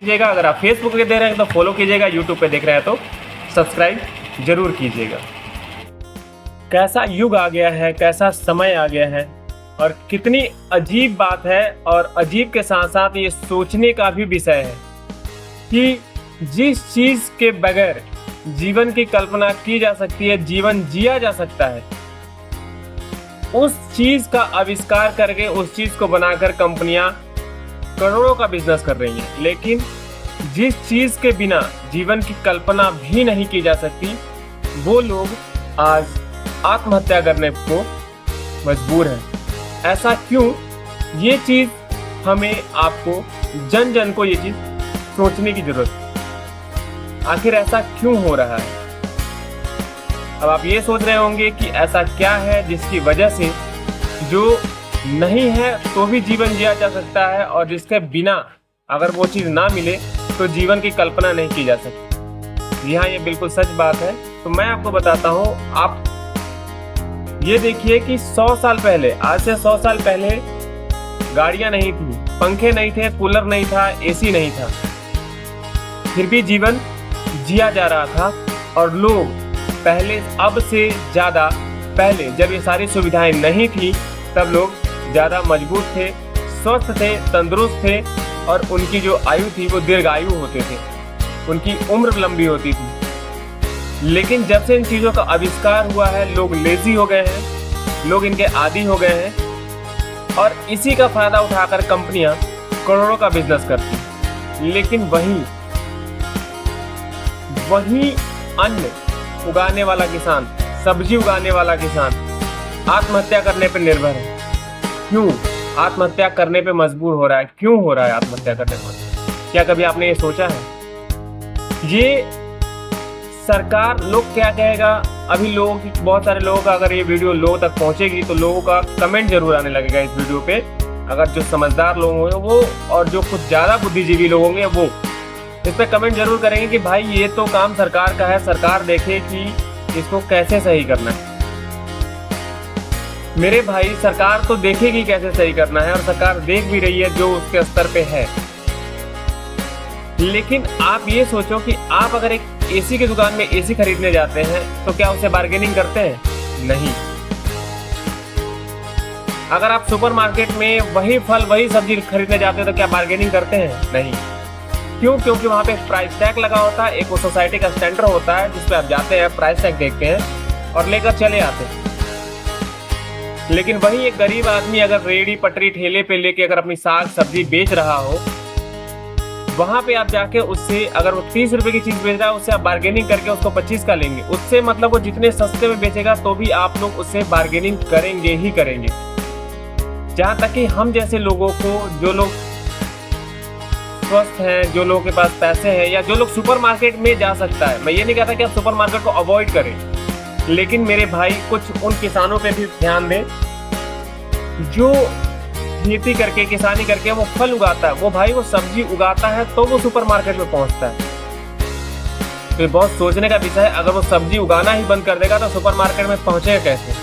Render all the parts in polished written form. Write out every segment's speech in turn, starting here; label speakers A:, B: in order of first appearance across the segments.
A: कीजिएगा। अगर आप फेसबुक पे दे रहे हैं तो फॉलो कीजिएगा, यूट्यूब पे देख रहे हैं तो सब्सक्राइब जरूर कीजिएगा। कैसा युग आ गया है, कैसा समय आ गया है और कितनी अजीब बात है, और अजीब के साथ साथ ये सोचने का भी विषय है कि जिस चीज़ के बगैर जीवन की कल्पना की जा सकती है, जीवन जिया जा सकता है, उस चीज़ का आविष्कार करके उस चीज़ को बनाकर कंपनियां करोड़ों का बिजनेस कर रही हैं। लेकिन जिस चीज़ के बिना जीवन की कल्पना भी नहीं की जा सकती, वो लोग आज आत्महत्या करने को मजबूर हैं। ऐसा क्यों? ये चीज़ हमें, आपको, जन जन को ये चीज़ सोचने की जरूरत है। आखिर ऐसा क्यों हो रहा है? अब आप ये सोच रहे होंगे कि ऐसा क्या है जिसकी वजह से जो नहीं है तो भी जीवन जिया जा सकता है, और जिसके बिना अगर वो चीज़ ना मिले तो जीवन की कल्पना नहीं की जा सकती। जी हाँ, ये बिल्कुल सच बात है। तो मैं आपको बताता हूँ। आप ये देखिए कि 100 साल पहले, आज से 100 साल पहले गाड़ियाँ नहीं थी, पंखे नहीं थे, कूलर नहीं था, एसी नहीं था, फिर भी जीवन जिया जा रहा था। और लोग पहले, अब से ज़्यादा पहले जब ये सारी सुविधाएं नहीं थी, तब लोग ज़्यादा मजबूत थे, स्वस्थ थे, तंदुरुस्त थे, और उनकी जो आयु थी वो दीर्घायु होते थे, उनकी उम्र लंबी होती थी। लेकिन जब से इन चीज़ों का आविष्कार हुआ है, लोग लेजी हो गए हैं, लोग इनके आदी हो गए हैं, और इसी का फ़ायदा उठाकर कंपनियां करोड़ों का बिजनेस करती हैं। लेकिन वही अन्न उगाने वाला किसान, सब्जी उगाने वाला किसान आत्महत्या करने पर निर्भर है। क्यों आत्महत्या करने पे मजबूर हो रहा है? क्यों हो रहा है आत्महत्या करने पर? क्या कभी आपने ये सोचा है? ये सरकार, लोग क्या कहेगा? अभी लोगों की, बहुत सारे लोगों का, अगर ये वीडियो लोगों तक पहुंचेगी तो लोगों का कमेंट जरूर आने लगेगा इस वीडियो पे। अगर जो समझदार लोग होंगे वो, और जो कुछ ज़्यादा बुद्धिजीवी लोग होंगे वो इस पर कमेंट जरूर करेंगे कि भाई ये तो काम सरकार का है, सरकार देखे कि इसको कैसे सही करना है। मेरे भाई, सरकार तो देखेगी कैसे सही करना है, और सरकार देख भी रही है जो उसके स्तर पे है। लेकिन आप ये सोचो कि आप अगर एक एसी की दुकान में एसी खरीदने जाते हैं तो क्या उसे बार्गेनिंग करते हैं? नहीं। अगर आप सुपरमार्केट में वही फल, वही सब्जी खरीदने जाते हैं तो क्या बार्गेनिंग करते हैं? नहीं। क्यों? क्योंकि वहाँ पे प्राइस टैग लगा होता है, एक वो सोसाइटी का स्टैंडर्ड होता है जिसपे आप जाते हैं, प्राइस टैग देखते हैं और लेकर चले आते हैं। लेकिन वही एक गरीब आदमी अगर रेडी पटरी ठेले पे लेके अगर अपनी साग सब्जी बेच रहा हो, वहाँ पे आप जाके उससे, अगर वो 30 रुपए की चीज़ बेच रहा है, उससे आप बार्गेनिंग करके उसको 25 का लेंगे। उससे मतलब वो जितने सस्ते में बेचेगा तो भी आप लोग उससे बार्गेनिंग करेंगे ही करेंगे। जहाँ तक कि हम जैसे लोगों को, जो लोग स्वस्थ हैं, जो लोगों के पास पैसे हैं, या जो लोग सुपरमार्केट में जा सकता है, मैं ये नहीं कहता कि आप सुपरमार्केट को अवॉइड करें, लेकिन मेरे भाई कुछ उन किसानों पे भी ध्यान दें जो खेती करके, किसानी करके वो फल उगाता है, वो भाई वो सब्जी उगाता है तो वो सुपरमार्केट में पहुंचता है। तो ये बहुत सोचने का विषय है। अगर वो सब्जी उगाना ही बंद कर देगा तो सुपरमार्केट में पहुंचेगा कैसे?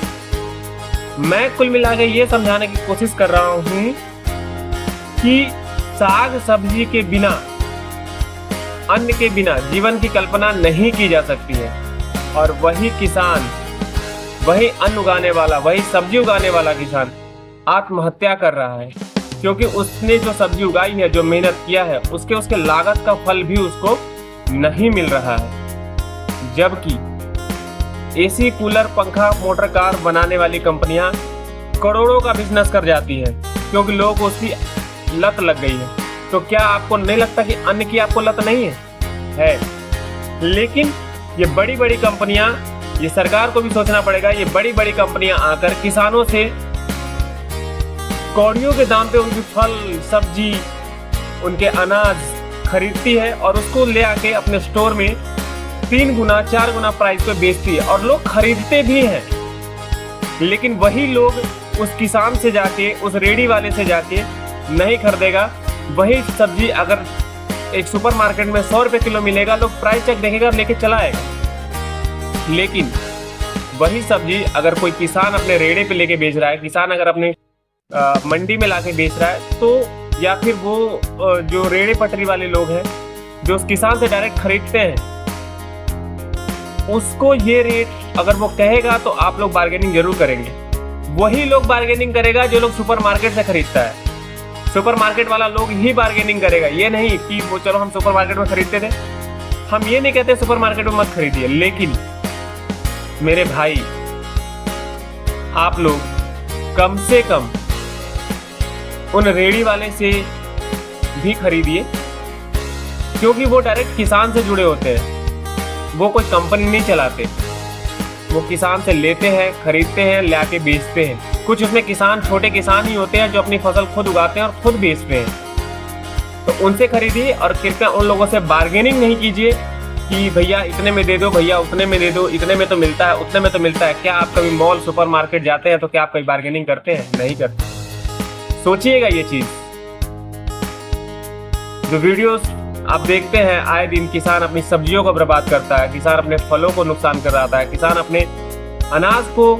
A: मैं कुल मिला के ये समझाने की कोशिश कर रहा हूँ कि साग सब्जी के बिना, अन्न के बिना जीवन की कल्पना नहीं की जा सकती है। और वही किसान, वही अन्न उगाने वाला, वही सब्जी उगाने वाला किसान आत्महत्या कर रहा है, क्योंकि उसने जो सब्जी उगाई है, जो मेहनत किया है, उसके लागत का फल भी उसको नहीं मिल रहा है। जबकि एसी, कूलर, पंखा, मोटर कार बनाने वाली कंपनियां करोड़ों का बिजनेस कर जाती है, क्योंकि लोगों को उसकी लत लग गई है। तो क्या आपको नहीं लगता कि अन्न की आपको लत नहीं है? लेकिन ये बड़ी बड़ी कंपनियां, ये सरकार को भी सोचना पड़ेगा, ये बड़ी बड़ी कंपनियां आकर किसानों से कौड़ियों के दाम पे उनकी फल, सब्जी, उनके अनाज खरीदती है और उसको ले आके अपने स्टोर में 3 गुना 4 गुना प्राइस पे बेचती है, और लोग खरीदते भी हैं। लेकिन वही लोग उस किसान से जाके, उस रेडी वाले से जाके नहीं खरीदेगा। वही सब्जी अगर एक सुपरमार्केट में 100 रुपये किलो मिलेगा, लोग प्राइस चेक देखेगा और लेके चला आएगा। लेकिन वही सब्जी अगर कोई किसान अपने रेड़े पे लेके बेच रहा है, किसान अगर अपने मंडी में लाके बेच रहा है, तो या फिर वो जो रेहड़ी पटरी वाले लोग हैं जो उस किसान से डायरेक्ट खरीदते हैं, उसको ये रेट अगर वो कहेगा तो आप लोग बार्गेनिंग जरूर करेंगे। वही लोग बार्गेनिंग करेगा जो लोग सुपरमार्केट से खरीदता है। सुपरमार्केट वाला लोग ही बार्गेनिंग करेगा। ये नहीं कि वो चलो हम सुपरमार्केट में खरीदते थे, हम ये नहीं कहते सुपरमार्केट में मत खरीदिए, लेकिन मेरे भाई आप लोग कम से कम उन रेहड़ी वाले से भी खरीदिए, क्योंकि वो डायरेक्ट किसान से जुड़े होते हैं। वो कोई कंपनी नहीं चलाते, वो किसान से लेते हैं, खरीदते हैं, लाके बेचते हैं। कुछ उसमें किसान छोटे किसान ही होते हैं जो अपनी फसल खुद उगाते हैं और खुद बेचते हैं। तो उनसे खरीदिए और कृपया उन लोगों से बार्गेनिंग नहीं कीजिए कि भैया इतने में दे दो, भैया उतने में दे दो, इतने में तो मिलता है, उतने में तो मिलता है। क्या आप कभी मॉल सुपरमार्केट जाते हैं तो क्या आप कभी बार्गेनिंग करते हैं? नहीं करते। सोचिएगा ये चीज। जो वीडियोस आप देखते हैं आए दिन, किसान अपनी सब्जियों को बर्बाद करता है, किसान अपने फलों को नुकसान कर रहा है, किसान अपने अनाज को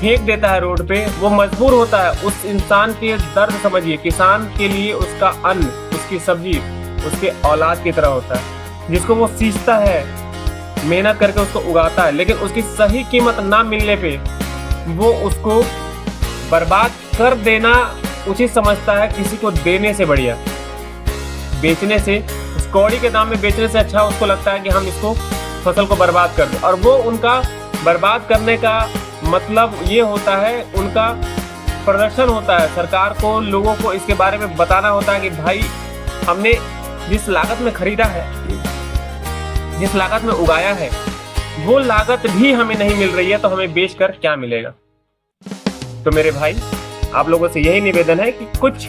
A: फेंक देता है रोड पे, वो मजबूर होता है। उस इंसान के दर्द समझिए। किसान के लिए उसका अन्न, उसकी सब्जी उसके औलाद की तरह होता है, जिसको वो सींचता है, मेहनत करके उसको उगाता है, लेकिन उसकी सही कीमत ना मिलने पे वो उसको बर्बाद कर देना उचित समझता है। किसी को देने से बढ़िया बेचने से, उस कौड़ी के दाम में बेचने से अच्छा उसको लगता है कि हम इसको फसल को बर्बाद कर दें। और वो उनका बर्बाद करने का मतलब ये होता है, उनका प्रदर्शन होता है। सरकार को, लोगों को इसके बारे में बताना होता है कि भाई हमने जिस लागत में खरीदा है, जिस लागत में उगाया है, वो लागत भी हमें नहीं मिल रही है, तो हमें बेचकर क्या मिलेगा? तो मेरे भाई आप लोगों से यही निवेदन है कि कुछ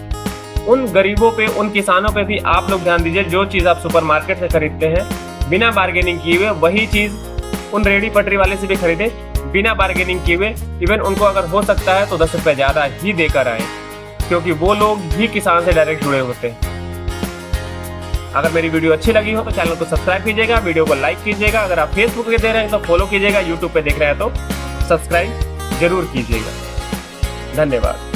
A: उन गरीबों पे, उन किसानों पे भी आप लोग ध्यान दीजिए। जो चीज़ आप सुपरमार्केट से खरीदते हैं बिना बार्गेनिंग किए हुए, वही चीज़ उन रेहड़ी पटरी वाले से भी खरीदे बिना बार्गेनिंग किए हुए। इवन उनको अगर हो सकता है तो 10 रुपये ज़्यादा ही देकर आए, क्योंकि वो लोग भी किसान से डायरेक्ट जुड़े होते हैं। अगर मेरी वीडियो अच्छी लगी हो तो चैनल को सब्सक्राइब कीजिएगा, वीडियो को लाइक कीजिएगा। अगर आप फेसबुक पे दे रहे हैं तो फॉलो कीजिएगा, यूट्यूब पे देख रहे हैं तो सब्सक्राइब जरूर कीजिएगा। धन्यवाद।